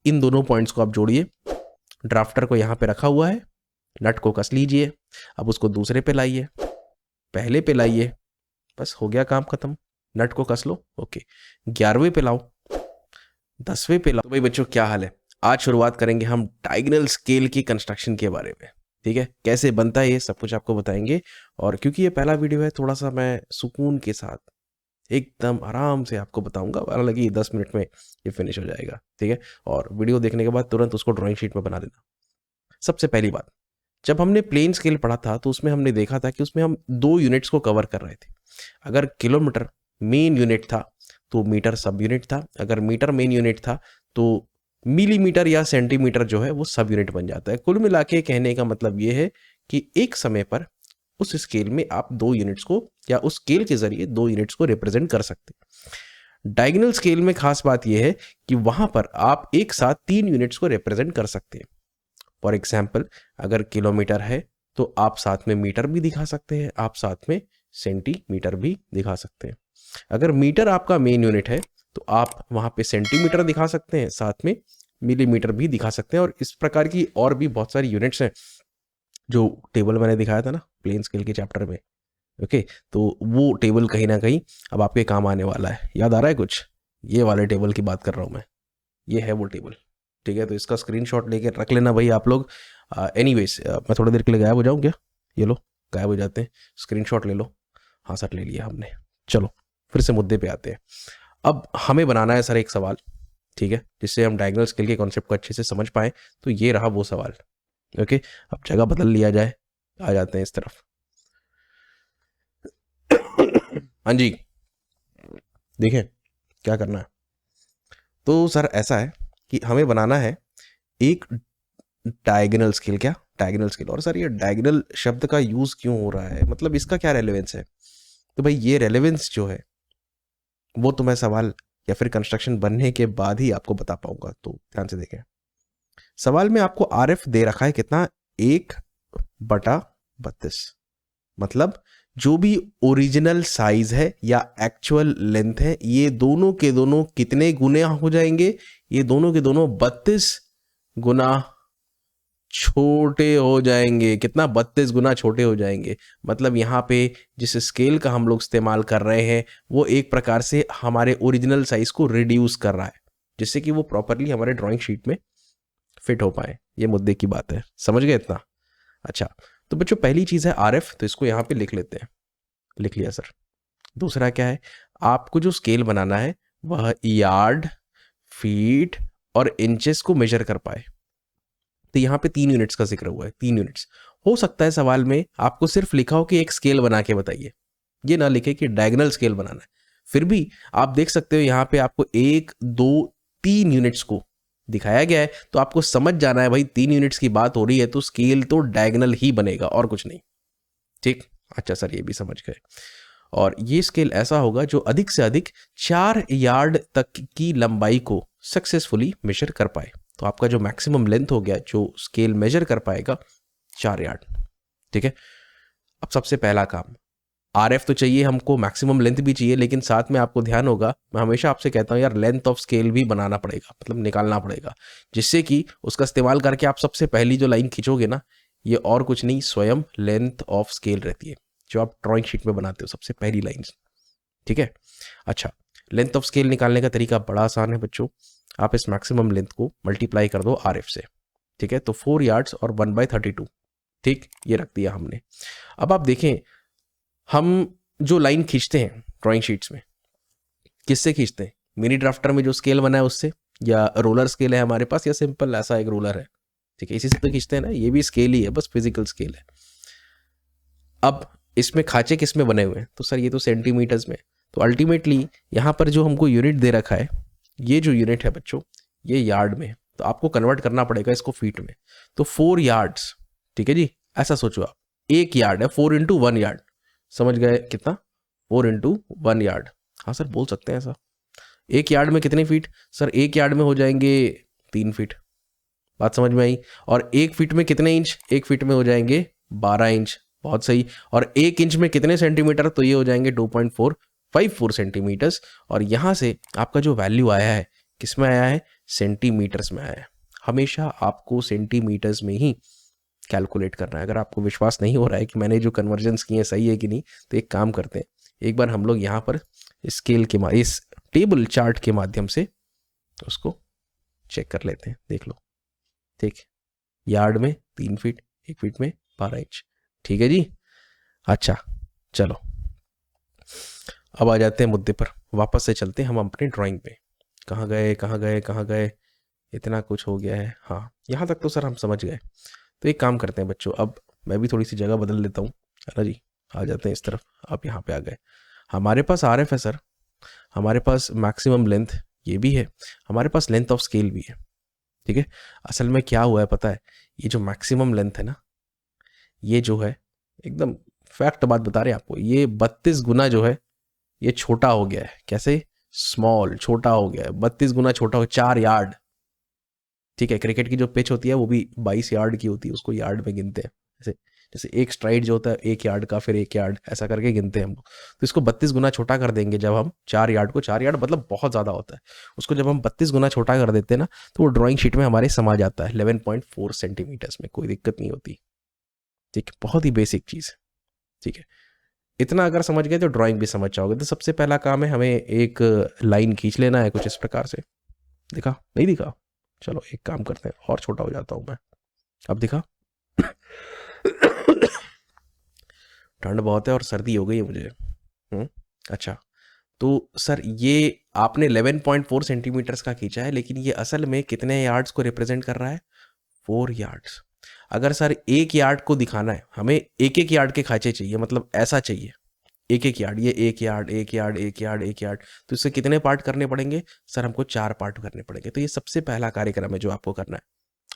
इन दोनों पॉइंट्स को आप जोड़िए, ड्राफ्टर को यहाँ पे रखा हुआ है, नट को कस लीजिए, अब उसको दूसरे पे लाइए, पहले पे लाइए, बस हो गया काम खत्म, नट को कस लो, ओके। 11वें पे लाओ, 10वें पे लाओ। तो भाई बच्चों क्या हाल है, आज शुरुआत करेंगे हम डायगोनल स्केल की कंस्ट्रक्शन के बारे में, ठीक है, कैसे बनता है ये सब कुछ आपको बताएंगे। और क्योंकि ये पहला वीडियो है, थोड़ा सा मैं सुकून के साथ एकदम आराम से आपको बताऊंगा, हालांकि 10 मिनट में ये फिनिश हो जाएगा, ठीक है। और वीडियो देखने के बाद तुरंत उसको ड्राइंग शीट में बना देना। सबसे पहली बात, जब हमने प्लेन स्केल पढ़ा था तो उसमें हमने देखा था कि उसमें हम 2 यूनिट्स को कवर कर रहे थे। अगर किलोमीटर मेन यूनिट था तो मीटर सब यूनिट था, अगर मीटर मेन यूनिट था तो मिलीमीटर या सेंटीमीटर जो है वो सब यूनिट बन जाता है। कुल मिला के कहने का मतलब ये है कि एक समय पर उस स्केल में आप 2 यूनिट्स को, या उस स्केल के जरिए 2 यूनिट्स को रिप्रेजेंट कर सकते हैं। डायगोनल स्केल में खास बात यह है कि वहां पर आप एक साथ 3 यूनिट्स को रिप्रेजेंट कर सकते हैं। फॉर एग्जाम्पल, अगर किलोमीटर है तो आप साथ में मीटर भी दिखा सकते हैं, आप साथ में सेंटीमीटर भी दिखा सकते हैं। अगर मीटर आपका मेन यूनिट है तो आप वहां पे सेंटीमीटर दिखा सकते हैं, साथ में मिलीमीटर भी दिखा सकते हैं। और इस प्रकार की और भी बहुत सारी यूनिट्स हैं जो टेबल मैंने दिखाया था ना प्लेन स्केल के चैप्टर में, ओके। तो वो टेबल कहीं ना कहीं अब आपके काम आने वाला है। याद आ रहा है कुछ? ये वाले टेबल की बात कर रहा हूँ मैं, ये है वो टेबल, ठीक है। तो इसका स्क्रीनशॉट लेके रख लेना भाई आप लोग। एनीवेज मैं थोड़ी देर के लिए गायब हो जाऊँ क्या? ये लो गायब हो जाते हैं, स्क्रीनशॉट ले लो। हाँ सर ले लिया हमने। चलो फिर से मुद्दे पे आते हैं। अब हमें बनाना है सर एक सवाल, ठीक है, जिससे हम डायगोनल स्केल के कॉन्सेप्ट को अच्छे से समझ पाए। तो ये रहा वो सवाल, ओके। अब जगह बदल लिया जाए, आ जाते हैं इस तरफ। हाँ जी, देखें क्या करना है। तो सर ऐसा है कि हमें बनाना है एक डायगोनल स्केल। क्या डायगोनल स्केल? और सर ये डायगोनल शब्द का यूज क्यों हो रहा है, मतलब इसका क्या रेलेवेंस है? तो भाई ये रेलेवेंस जो है वो तो मैं सवाल या फिर कंस्ट्रक्शन बनने के बाद ही आपको बता पाऊंगा। तो ध्यान से देखें, सवाल में आपको आरएफ दे रखा है कितना? 1/32। मतलब जो भी ओरिजिनल साइज है या एक्चुअल लेंथ है, ये दोनों के दोनों कितने गुना हो जाएंगे? ये दोनों के दोनों 32 गुना छोटे हो जाएंगे। कितना? 32 गुना छोटे हो जाएंगे। मतलब यहाँ पे जिस स्केल का हम लोग इस्तेमाल कर रहे हैं वो एक प्रकार से हमारे ओरिजिनल साइज को रिड्यूस कर रहा है, जिससे कि वो प्रॉपरली हमारे ड्राइंग शीट में फिट हो पाए। ये मुद्दे की बात है, समझ गए इतना? अच्छा, तो बच्चों पहली चीज है आरएफ, तो इसको यहाँ पे लिख लेते हैं। लिख लिया सर। दूसरा क्या है? आपको जो स्केल बनाना है वह यार्ड, फीट और इंचेस को मेजर कर पाए। तो यहाँ पे 3 यूनिट्स का जिक्र हुआ है, 3 यूनिट्स। हो सकता है सवाल में आपको सिर्फ लिखा हो कि एक स्केल बना के बताइए, ये ना लिखे कि डायगोनल स्केल बनाना है। फिर भी आप देख सकते हो यहाँ पे आपको 1, 2, 3 यूनिट्स को दिखाया गया है। तो आपको समझ जाना है भाई 3 यूनिट्स की बात हो रही है तो स्केल तो डायगोनल ही बनेगा और कुछ नहीं, ठीक। अच्छा सर ये भी समझ गए। और ये स्केल ऐसा होगा जो अधिक से अधिक 4 यार्ड तक की लंबाई को सक्सेसफुली मेजर कर पाए। तो आपका जो मैक्सिमम लेंथ हो गया जो स्केल मेजर कर पाएगा, 4 यार्ड, ठीक है। अब सबसे पहला काम, आरएफ तो चाहिए हमको, मैक्सिमम लेंथ भी चाहिए, लेकिन साथ में आपको ध्यान होगा, मैं हमेशा आपसे कहता हूं यार लेंथ ऑफ स्केल भी बनाना पड़ेगा, मतलब निकालना पड़ेगा, जिससे कि उसका इस्तेमाल करके आप सबसे पहली जो लाइन खींचोगे ना, ये और कुछ नहीं स्वयं लेंथ ऑफ स्केल रहती है, जो आप ड्राइंग शीट में बनाते हो सबसे पहली लाइन, ठीक है। अच्छा, लेंथ ऑफ स्केल निकालने का तरीका बड़ा आसान है बच्चों। आप इस मैक्सिमम लेंथ को मल्टीप्लाई कर दो आरएफ से, ठीक है। तो 4 यार्ड्स और 1/32, ठीक, ये रख दिया हमने। अब आप देखें, हम जो लाइन खींचते हैं ड्राइंग शीट्स में, किससे खींचते हैं? मिनी ड्राफ्टर में जो स्केल बना है उससे, या रोलर स्केल है हमारे पास, या सिंपल ऐसा एक रोलर है, ठीक है, इसी से तो खींचते हैं ना। ये भी स्केल ही है, बस फिजिकल स्केल है। अब इसमें खांचे किस में बने हुए हैं? तो सर ये तो सेंटीमीटर्स में। तो अल्टीमेटली यहाँ पर जो हमको यूनिट दे रखा है, ये जो यूनिट है बच्चों, ये यार्ड में, तो आपको कन्वर्ट करना पड़ेगा इसको फीट में। तो 4 यार्ड्स, ठीक है जी, ऐसा सोचो आप, 1 यार्ड है, 4 × 1 यार्ड, समझ गए कितना? 4 × 1 यार्ड। हाँ सर बोल सकते हैं ऐसा। 1 यार्ड में कितने फीट? सर 1 यार्ड में हो जाएंगे 3 फीट। बात समझ में आई? और 1 फीट में कितने इंच? 1 फीट में हो जाएंगे 12 इंच। बहुत सही। और 1 इंच में कितने सेंटीमीटर? तो ये हो जाएंगे 2.454 सेंटीमीटर्स। और यहाँ से आपका जो वैल्यू आया है किस में आया है, सेंटीमीटर्स में आया है। हमेशा आपको सेंटीमीटर्स में ही कैलकुलेट करना है। अगर आपको विश्वास नहीं हो रहा है कि मैंने जो कन्वर्जन्स किए हैं सही है कि नहीं, तो एक काम करते हैं, एक बार हम लोग यहाँ पर स्केल के इस टेबल चार्ट के माध्यम से उसको चेक कर लेते हैं। देख लो, ठीक, यार्ड में 3 फीट, 1 फीट में 12 इंच। ठीक है जी। अच्छा चलो, अब आ जाते हैं मुद्दे पर, वापस से चलते हैं हम अपने ड्राइंग पे। कहाँ गए कहाँ गए कहाँ गए, इतना कुछ हो गया है। हाँ, यहाँ तक तो सर हम समझ गए। तो एक काम करते हैं बच्चों, अब मैं भी थोड़ी सी जगह बदल लेता हूँ, है ना जी। आ जाते हैं इस तरफ, आप यहाँ पे आ गए। हमारे पास RF है सर, हमारे पास मैक्सिमम लेंथ ये भी है, हमारे पास लेंथ ऑफ स्केल भी है। ठीक है, असल में क्या हुआ है पता है, ये जो मैक्सिमम लेंथ है ना, ये जो है एकदम फैक्ट बात बता रहे हैं आपको, ये 32 गुना जो है ये छोटा हो गया है। कैसे, स्मॉल, छोटा हो गया है, 32 गुना छोटा हो, 4 यार्ड। ठीक है, क्रिकेट की जो पिच होती है वो भी 22 यार्ड की होती है, उसको यार्ड में गिनते हैं। जैसे जैसे एक स्ट्राइड जो होता है 1 यार्ड का, फिर 1 यार्ड, ऐसा करके गिनते हैं हम लोग। तो इसको 32 गुना छोटा कर देंगे जब हम 4 यार्ड को, 4 यार्ड मतलब बहुत ज़्यादा होता है, उसको जब हम 32 गुना छोटा कर देते हैं ना, तो वो ड्राइंग शीट में हमारे समा जाता है 11.4 सेंटीमीटर्स में, कोई दिक्कत नहीं होती। ठीक है, बहुत ही बेसिक चीज़। ठीक है, इतना अगर समझ गए तो ड्राइंग भी समझ जाओगे। तो सबसे पहला काम है, हमें एक लाइन खींच लेना है कुछ इस प्रकार से। दिखा, नहीं दिखा? चलो एक काम करते हैं, और छोटा हो जाता हूं मैं। अब दिखा? ठंड बहुत है और सर्दी हो गई है मुझे। अच्छा, तो सर ये आपने 11.4 सेंटीमीटर्स का खींचा है, लेकिन ये असल में कितने यार्ड्स को रिप्रेजेंट कर रहा है? 4 यार्ड्स। अगर सर 1 यार्ड को दिखाना है, हमें एक एक यार्ड के खांचे चाहिए, मतलब ऐसा चाहिए, एक एक यार्ड, ये 1 यार्ड, 1 यार्ड, 1 यार्ड, 1 यार्ड। तो इससे कितने पार्ट करने पड़ेंगे सर? हमको 4 पार्ट करने पड़ेंगे। तो ये सबसे पहला कार्यक्रम है जो आपको करना है,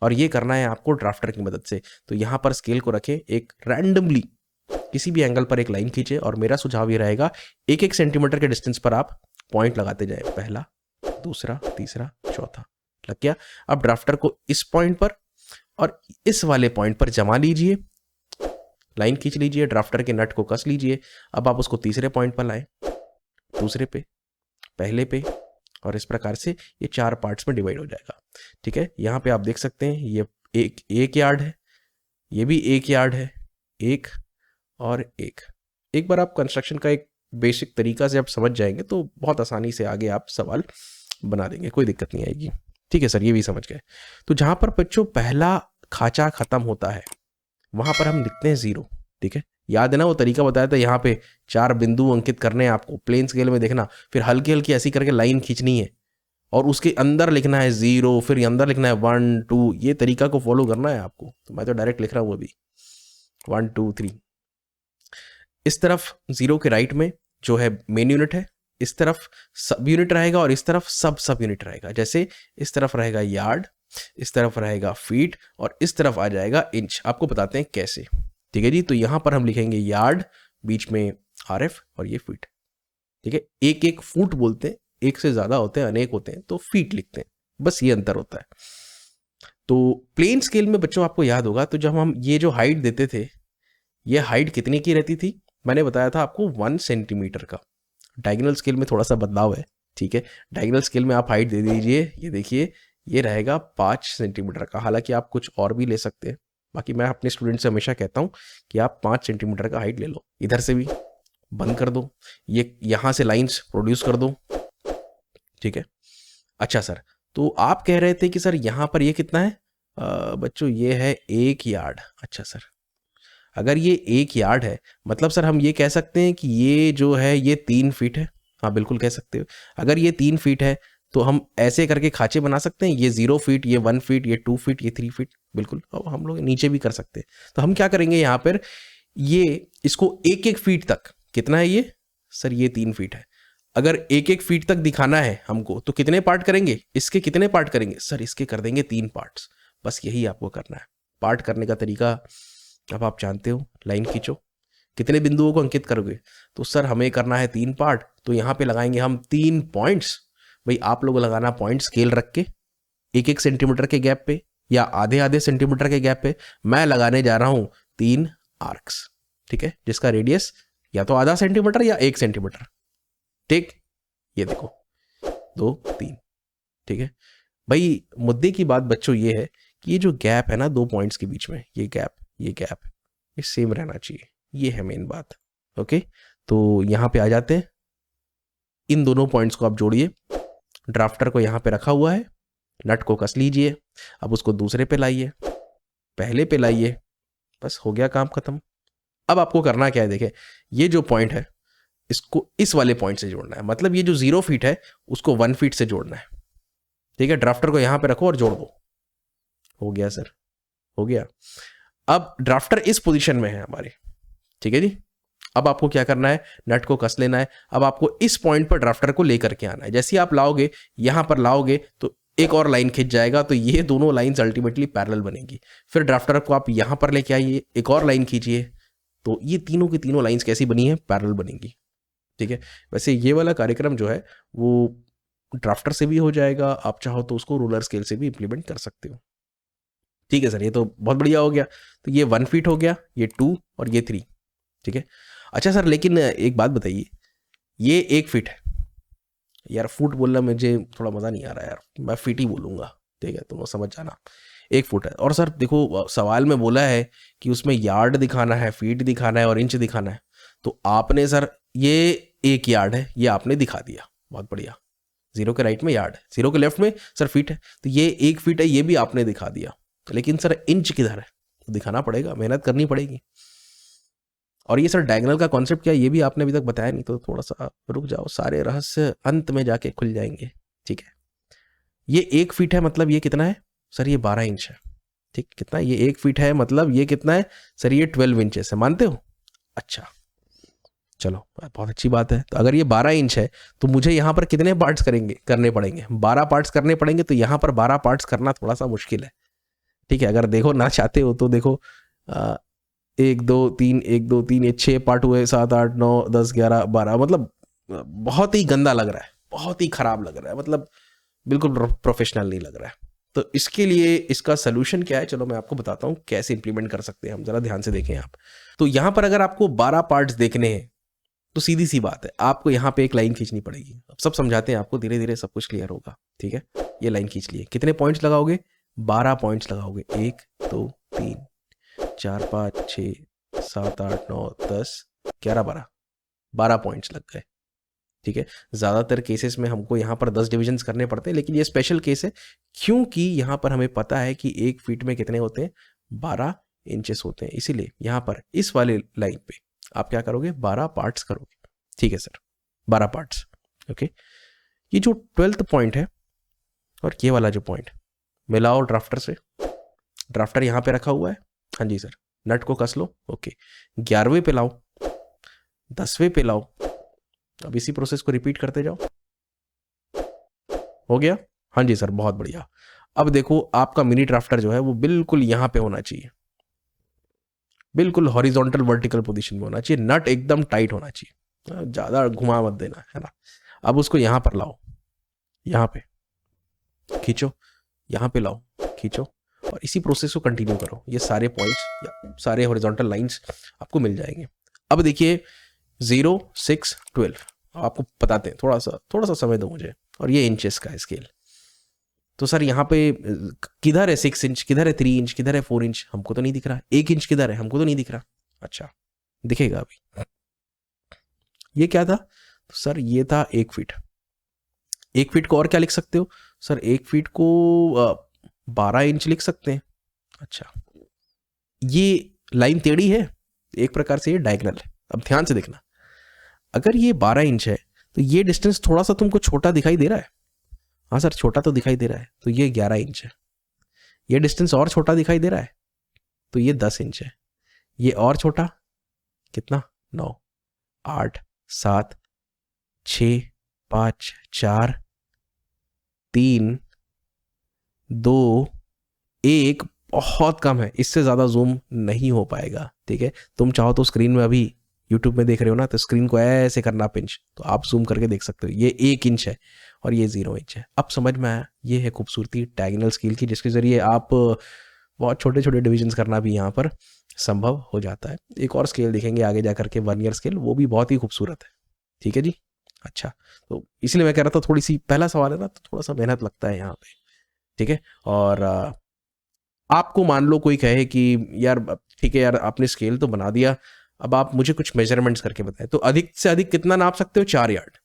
और ये करना है आपको ड्राफ्टर की मदद से। तो यहाँ पर स्केल को रखें, एक रैंडमली किसी भी एंगल पर एक लाइन खींचे, और मेरा सुझाव ये रहेगा, 1-1 सेंटीमीटर के डिस्टेंस पर आप पॉइंट लगाते जाए, पहला, दूसरा, तीसरा, चौथा। लग गया? अब ड्राफ्टर को इस पॉइंट पर और इस वाले पॉइंट पर जमा लीजिए, लाइन खींच लीजिए, ड्राफ्टर के नट को कस लीजिए। अब आप उसको तीसरे पॉइंट पर लाएं, दूसरे पे, पहले पे, और इस प्रकार से ये 4 पार्ट्स में डिवाइड हो जाएगा। ठीक है, यहाँ पे आप देख सकते हैं ये एक यार्ड है, ये भी 1 यार्ड है, 1 और 1। एक बार आप कंस्ट्रक्शन का एक बेसिक तरीका से आप समझ जाएंगे तो बहुत आसानी से आगे आप सवाल बना देंगे, कोई दिक्कत नहीं आएगी। ठीक है सर, ये भी समझ गए। तो जहाँ पर बच्चों पहला खांचा खत्म होता है वहाँ पर हम लिखते हैं 0। ठीक है, याद है ना वो तरीका बताया था, यहाँ पे 4 बिंदु अंकित करने हैं आपको, प्लेन स्केल में देखना, फिर हल्की हल्की ऐसी करके लाइन खींचनी है, और उसके अंदर लिखना है 0, फिर अंदर लिखना है 1 2, ये तरीका को फॉलो करना है आपको। तो मैं तो डायरेक्ट लिख रहा हूँ अभी 1 2 3। इस तरफ 0 के राइट में जो है मेन यूनिट है, इस तरफ सब यूनिट रहेगा, और इस तरफ सब यूनिट रहेगा। जैसे इस तरफ रहेगा यार्ड, इस तरफ रहेगा फीट, और इस तरफ आ जाएगा इंच। आपको बताते हैं कैसे। ठीक है जी, तो यहां पर हम लिखेंगे यार्ड, बीच में RF, और ये फीट। ठीक है, एक एक फुट बोलते हैं, एक से ज्यादा होते हैं, अनेक होते हैं तो फीट लिखते हैं, बस ये अंतर होता है। तो प्लेन स्केल में बच्चों आपको याद होगा, तो जब हम ये जो हाइट देते थे, ये हाइट कितने की रहती थी? मैंने बताया था आपको 1 सेंटीमीटर का। डायगोनल स्केल में थोड़ा सा बदलाव है। ठीक है, डायगोनल स्केल में आप हाइट दे दीजिए, ये देखिए ये रहेगा 5 सेंटीमीटर का। हालांकि आप कुछ और भी ले सकते हैं, बाकी मैं अपने स्टूडेंट से हमेशा कहता हूँ कि आप 5 सेंटीमीटर का हाइट ले लो। इधर से भी बंद कर दो, ये यहाँ से लाइंस प्रोड्यूस कर दो। ठीक है, अच्छा सर, तो आप कह रहे थे कि सर यहाँ पर ये कितना है? बच्चों ये है 1 यार्ड। अच्छा सर, अगर ये 1 यार्ड है, मतलब सर हम ये कह सकते हैं कि ये जो है ये 3 फीट है। हाँ बिल्कुल कह सकते हो। अगर ये 3 फीट है तो हम ऐसे करके खांचे बना सकते हैं, ये 0 फीट, ये 1 फीट, ये 2 फीट, ये 3 फीट, बिल्कुल। और हम लोग नीचे भी कर सकते हैं। तो हम क्या करेंगे यहाँ पर, ये इसको 1-1 फीट तक, कितना है ये सर? ये 3 फीट है। अगर 1-1 फीट तक दिखाना है हमको तो कितने पार्ट करेंगे? इसके कितने पार्ट करेंगे सर? इसके कर देंगे 3 पार्ट्स। बस यही आपको करना है। पार्ट करने का तरीका अब आप जानते हो। लाइन खींचो, कितने बिंदुओं को अंकित करोगे? तो सर हमें करना है 3 पार्ट, तो यहाँ पे लगाएंगे हम 3 पॉइंट्स। भाई आप लोग लगाना पॉइंट स्केल रख के 1-1 सेंटीमीटर के गैप पे या आधे सेंटीमीटर के गैप पे। मैं लगाने जा रहा हूँ 3 आर्क्स। ठीक है, जिसका रेडियस या तो आधा सेंटीमीटर या 1 सेंटीमीटर। ठीक, ये देखो 2 3, ठीक है भाई। मुद्दे की बात बच्चों ये है कि ये जो गैप है ना 2 पॉइंट्स के बीच में, ये गैप ये सेम रहना चाहिए, ये है मेन बात। ओके, तो यहाँ पे आ जाते हैं, इन दोनों पॉइंट्स को आप जोड़िए, ड्राफ्टर को यहाँ पे रखा हुआ है, नट को कस लीजिए, अब उसको दूसरे पे लाइए, पहले पे लाइए, बस हो गया काम खत्म। अब आपको करना क्या है, देखें ये जो पॉइंट है इसको इस वाले पॉइंट से जोड़ना है, मतलब ये जो 0 फीट है उसको 1 फीट से जोड़ना है। ठीक है, ड्राफ्टर को यहां पे रखो और जोड़ दो, हो गया सर, हो गया। अब ड्राफ्टर इस पोजीशन में है हमारे, ठीक है जी। अब आपको क्या करना है, नट को कस लेना है। अब आपको इस पॉइंट पर ड्राफ्टर को लेकर के आना है, जैसे ही आप लाओगे यहां पर लाओगे तो एक और लाइन खिंच जाएगा, तो ये दोनों लाइंस अल्टीमेटली पैरेलल बनेगी। फिर ड्राफ्टर को आप यहां पर लेके आइए, एक और लाइन खींचिए, तो ये तीनों की तीनों लाइंस कैसी बनी है, पैरेलल बनेंगी। ठीक है, वैसे ये वाला कार्यक्रम जो है वो ड्राफ्टर से भी हो जाएगा, आप चाहो तो उसको रूलर स्केल से भी इंप्लीमेंट कर सकते हो। ठीक है सर, ये तो बहुत बढ़िया हो गया। तो ये 1 फीट हो गया, ये 2 और ये 3। ठीक है, अच्छा सर लेकिन एक बात बताइए, ये 1 फीट है यार, फुट बोलना मुझे थोड़ा मज़ा नहीं आ रहा यार, मैं फीट ही बोलूँगा। ठीक है, तुम समझ जाना, 1 फुट है। और सर देखो सवाल में बोला है कि उसमें यार्ड दिखाना है, फीट दिखाना है और इंच दिखाना है, तो आपने सर ये 1 यार्ड है, ये आपने दिखा दिया, बहुत बढ़िया। 0 के राइट में यार्ड है, 0 के लेफ्ट में सर फीट है, तो ये 1 फीट है, ये भी आपने दिखा दिया। लेकिन सर इंच किधर है, तो दिखाना पड़ेगा, मेहनत करनी पड़ेगी। और ये सर डायगोनल का कॉन्सेप्ट क्या है, ये भी आपने अभी तक बताया नहीं, तो थोड़ा सा रुक जाओ, सारे रहस्य अंत में जाके खुल जाएंगे। ठीक है, ये 1 फीट है, मतलब ये कितना है सर, ये 12 इंच है। ठीक, कितना, ये 1 फीट है मतलब ये कितना है सर, ये 12 इंचेस है, मानते हो? अच्छा चलो, बहुत अच्छी बात है। तो अगर ये 12 इंच है तो मुझे यहाँ पर कितने पार्ट्स करने पड़ेंगे, 12 पार्ट्स करने पड़ेंगे। तो यहाँ पर 12 पार्ट्स करना थोड़ा सा मुश्किल है। ठीक है, अगर देखो ना चाहते हो तो देखो 1 2 3 1 2 3, ये 6 पार्ट हुए, 7 8 9 10 11 12, मतलब बहुत ही गंदा लग रहा है, बहुत ही खराब लग रहा है, मतलब बिल्कुल प्रोफेशनल नहीं लग रहा है। तो इसके लिए इसका सोल्यूशन क्या है, चलो मैं आपको बताता हूँ कैसे इंप्लीमेंट कर सकते हैं हम, जरा ध्यान से देखें आप। तो यहाँ पर अगर आपको 12 पार्ट्स देखने हैं तो सीधी सी बात है, आपको यहाँ पे एक लाइन खींचनी पड़ेगी। अब सब समझाते हैं आपको, धीरे धीरे सब कुछ क्लियर होगा। ठीक है, ये लाइन खींच लिए, कितने पॉइंट्स लगाओगे, 12 पॉइंट्स लगाओगे, 1 2 3 4 5 6 7 8 9 10 11 12 पॉइंट्स लग गए। ठीक है, ज़्यादातर केसेस में हमको यहाँ पर 10 डिविजन्स करने पड़ते हैं, लेकिन ये स्पेशल केस है क्योंकि यहाँ पर हमें पता है कि 1 फीट में कितने होते हैं, 12 इंचेस होते हैं। इसीलिए यहाँ पर इस वाले लाइन पे आप क्या करोगे, 12 पार्ट्स करोगे। ठीक है सर, 12 पार्ट्स। ओके, ये जो 12th पॉइंट है और ये वाला जो पॉइंट, मिलाओ ड्राफ्टर से, ड्राफ्टर यहाँ पे रखा हुआ है, हाँ जी सर, नट को कस लो। ओके, 11वें पे लाओ, 10वें पे लाओ, अब इसी प्रोसेस को रिपीट करते जाओ। हो गया, हाँ जी सर, बहुत बढ़िया। अब देखो आपका मिनी ड्राफ्टर जो है वो बिल्कुल यहाँ पे होना चाहिए, बिल्कुल हॉरिजॉन्टल वर्टिकल पोजीशन में होना चाहिए, नट एकदम टाइट होना चाहिए, ज़्यादा घुमा मत देना, है ना। अब उसको यहाँ पर लाओ, यहाँ पे खींचो, यहाँ पे लाओ, खींचो, और इसी प्रोसेस को कंटिन्यू करो। ये सारे पॉइंट्स या सारे हॉरिजॉन्टल लाइंस आपको मिल जाएंगे। अब देखिए 0 6 12 आपको बताते हैं, थोड़ा सा समय दो मुझे। और ये इंचेस का स्केल, तो सर यहाँ पे किधर है 6 इंच, किधर है 3 इंच, किधर है 4 इंच, हमको तो नहीं दिख रहा। 1 इंच किधर है, हमको तो नहीं दिख रहा। अच्छा, दिखेगा अभी। ये क्या था, तो सर ये था 1 फीट। 1 फीट को और क्या लिख सकते हो सर, 1 फीट को 12 इंच लिख सकते हैं। अच्छा, ये लाइन टेढ़ी है, एक प्रकार से ये डायगोनल है। अब ध्यान से देखना, अगर ये 12 इंच है तो ये डिस्टेंस थोड़ा सा तुमको छोटा दिखाई दे रहा है। हाँ सर, छोटा तो दिखाई दे रहा है, तो ये 11 इंच है। ये डिस्टेंस और छोटा दिखाई दे रहा है, तो ये 10 इंच है। ये और छोटा कितना, 9 8 7 6 5 4 3 2 1, बहुत कम है, इससे ज़्यादा जूम नहीं हो पाएगा। ठीक है, तुम चाहो तो स्क्रीन में अभी यूट्यूब में देख रहे हो ना, तो स्क्रीन को ऐसे करना पिंच, तो आप जूम करके देख सकते हो। ये 1 इंच है और ये 0 इंच है। अब समझ में आया, ये है खूबसूरती डायगोनल स्केल की, जिसके ज़रिए आप बहुत छोटे छोटे डिविजन्स करना भी यहाँ पर संभव हो जाता है। एक और स्केल देखेंगे आगे जा करके, वर्नियर स्केल, वो भी बहुत ही खूबसूरत है। ठीक है जी, अच्छा, तो इसलिए मैं कह रहा था थोड़ी सी, पहला सवाल है ना तो थोड़ा सा मेहनत लगता है यहाँ पे, ठीक है। और आपको मान लो कोई कहे कि यार ठीक है यार, आपने स्केल तो बना दिया, अब आप मुझे कुछ मेजरमेंट्स करके बताएं, तो अधिक से अधिक कितना नाप सकते हो, 4 यार्ड।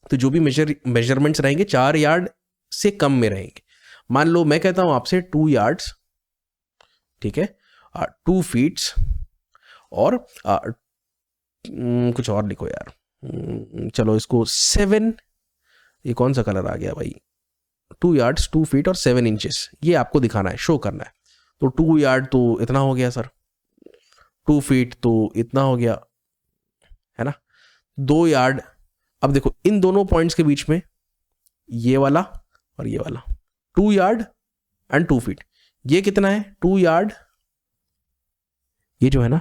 तो जो भी मेजरमेंट्स रहेंगे 4 यार्ड से कम में रहेंगे। मान लो मैं कहता हूं आपसे 2 यार्ड्स, ठीक है, 2 फीट्स, और कुछ और लिखो यार, चलो इसको 7, ये कौन सा कलर आ गया भाई, 2 यार्ड्स 2 फीट और 7 इंचेस, ये आपको दिखाना है, शो करना है। तो 2 यार्ड तो इतना हो गया सर, 2 फीट तो इतना हो गया, है ना, 2 यार्ड। अब देखो इन दोनों पॉइंट्स के बीच में ये वाला और ये वाला, 2 यार्ड एंड 2 फीट, ये कितना है, 2 यार्ड, ये जो है ना,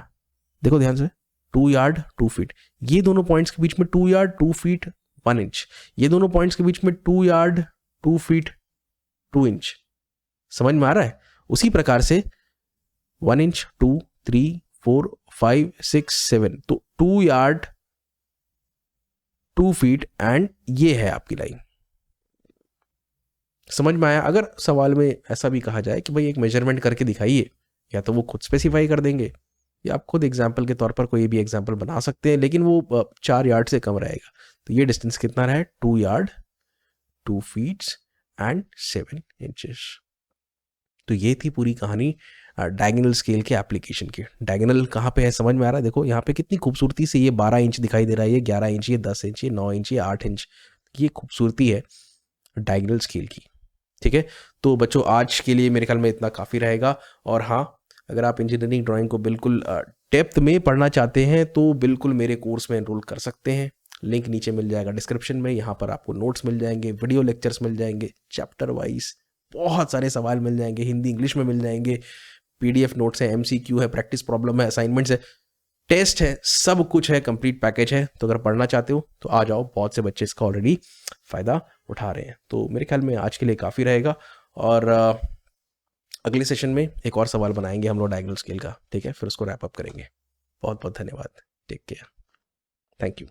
देखो ध्यान से, 2 यार्ड 2 फीट, ये दोनों पॉइंट्स के बीच में 2 यार्ड 2 फीट 1 इंच, ये दोनों पॉइंट्स के बीच में 2 यार्ड 2 फीट 2 इंच। समझ में आ रहा है? उसी प्रकार से 1 इंच 2 3 4 5 6 7, तो 2 यार्ड 2 फीट एंड ये है आपकी लाइन। समझ में आया? अगर सवाल में ऐसा भी कहा जाए कि भाई एक मेजरमेंट करके दिखाइए, या तो वो खुद स्पेसिफाई कर देंगे, या आप खुद एग्जाम्पल के तौर पर कोई भी एग्जाम्पल बना सकते हैं, लेकिन वो 4 यार्ड से कम रहेगा। तो ये डिस्टेंस कितना रहा है, 2 यार्ड 2 फीट्स एंड 7 इंचेस। तो ये थी पूरी कहानी डायगोनल स्केल के एप्लीकेशन की। डायगोनल कहाँ पे है समझ में आ रहा है? देखो यहाँ पे कितनी खूबसूरती से ये 12 इंच दिखाई दे रहा है, ये 11 इंच, ये 10 इंच, ये 9 इंच, ये 8 इंच, ये खूबसूरती है डायगोनल स्केल की, ठीक है। तो बच्चों आज के लिए मेरे ख्याल में इतना काफ़ी रहेगा। और हाँ, अगर आप इंजीनियरिंग ड्राइंग को बिल्कुल डेप्थ में पढ़ना चाहते हैं तो बिल्कुल मेरे कोर्स में एनरोल कर सकते हैं। लिंक नीचे मिल जाएगा डिस्क्रिप्शन में, यहाँ पर आपको नोट्स मिल जाएंगे, वीडियो लेक्चर्स मिल जाएंगे, चैप्टर वाइज बहुत सारे सवाल मिल जाएंगे, हिंदी इंग्लिश में मिल जाएंगे, PDF नोट्स है, MCQ है, प्रैक्टिस प्रॉब्लम है, असाइनमेंट्स है, टेस्ट है, सब कुछ है, कंप्लीट पैकेज है। तो अगर पढ़ना चाहते हो तो आ जाओ, बहुत से बच्चे इसका ऑलरेडी फ़ायदा उठा रहे हैं। तो मेरे ख्याल में आज के लिए काफ़ी रहेगा, और अगले सेशन में एक और सवाल बनाएंगे हम लोग डायगोनल स्केल का, ठीक है, फिर उसको रैप अप करेंगे। बहुत बहुत धन्यवाद, टेक केयर, थैंक यू।